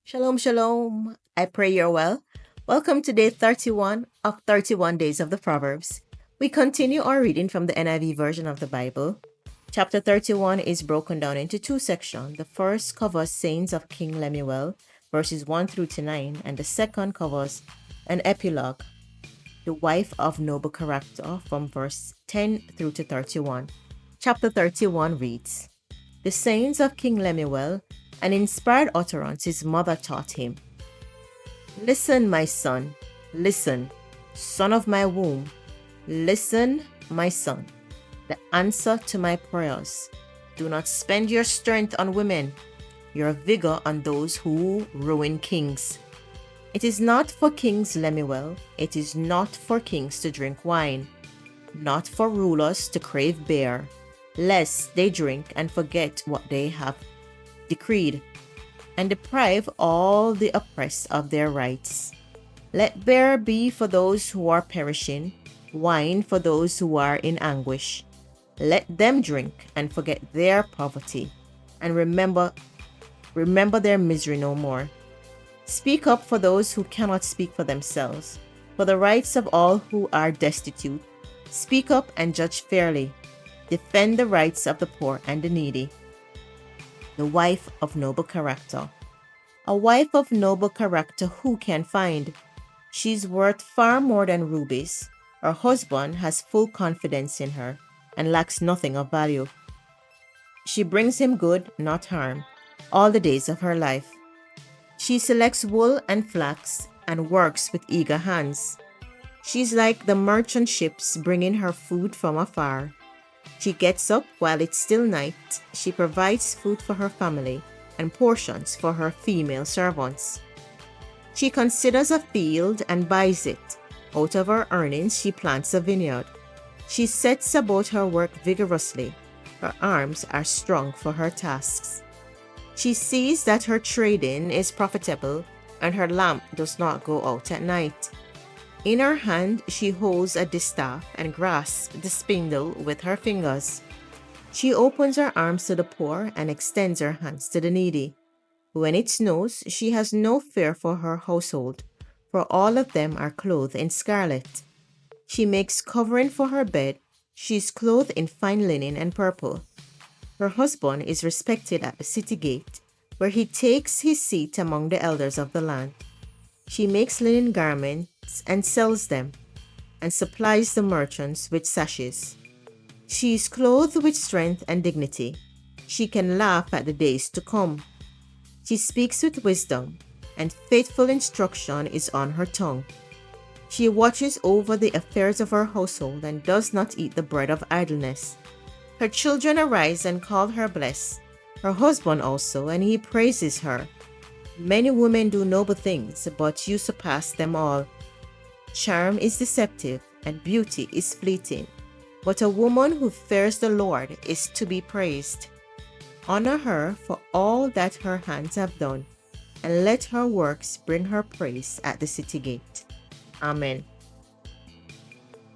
Shalom Shalom. I pray you're well. Welcome to day 31 of 31 Days of the Proverbs. We continue our reading from the NIV version of the Bible. Chapter 31 is broken down into two sections. The first covers sayings of King Lemuel, verses 1 through to 9, and the second covers an epilogue, the wife of noble character, from verse 10 through to 31. Chapter 31 reads, The sayings of King Lemuel, an inspired utterance his mother taught him. Listen, my son, listen, son of my womb. Listen, my son, the answer to my prayers. Do not spend your strength on women, your vigor on those who ruin kings. It is not for kings, Lemuel, it is not for kings to drink wine, not for rulers to crave beer, lest they drink and forget what they have decreed, and deprive all the oppressed of their rights. Let beer be for those who are perishing, wine for those who are in anguish. Let them drink and forget their poverty, and remember their misery no more. Speak up for those who cannot speak for themselves, for the rights of all who are destitute. Speak up and judge fairly. Defend the rights of the poor and the needy. The wife of noble character. A wife of noble character who can find? She's worth far more than rubies. Her husband has full confidence in her and lacks nothing of value. She brings him good, not harm, all the days of her life. She selects wool and flax and works with eager hands. She's like the merchant ships bringing her food from afar. She gets up while it's still night. She provides food for her family and portions for her female servants. She considers a field and buys it. Out of her earnings, she plants a vineyard. She sets about her work vigorously. Her arms are strong for her tasks. She sees that her trading is profitable and her lamp does not go out at night. In her hand, she holds a distaff and grasps the spindle with her fingers. She opens her arms to the poor and extends her hands to the needy. When it snows, she has no fear for her household, for all of them are clothed in scarlet. She makes covering for her bed. She is clothed in fine linen and purple. Her husband is respected at the city gate, where he takes his seat among the elders of the land. She makes linen garments and sells them, and supplies the merchants with sashes. She is clothed with strength and dignity. She can laugh at the days to come. She speaks with wisdom, and faithful instruction is on her tongue. She watches over the affairs of her household and does not eat the bread of idleness. Her children arise and call her blessed, her husband also, and he praises her. Many women do noble things, but you surpass them all. Charm is deceptive, and beauty is fleeting, but a woman who fears the Lord is to be praised. Honor her for all that her hands have done, and let her works bring her praise at the city gate. Amen.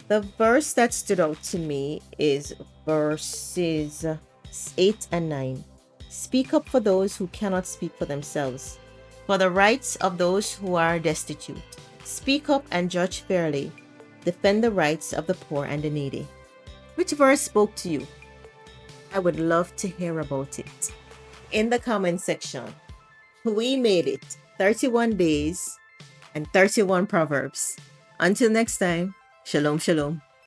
The verse that stood out to me is verses 8 and 9. Speak up for those who cannot speak for themselves, for the rights of those who are destitute. Speak up and judge fairly. Defend the rights of the poor and the needy. Which verse spoke to you? I would love to hear about it in the comment section. We made it 31 days and 31 proverbs. Until next time, Shalom Shalom.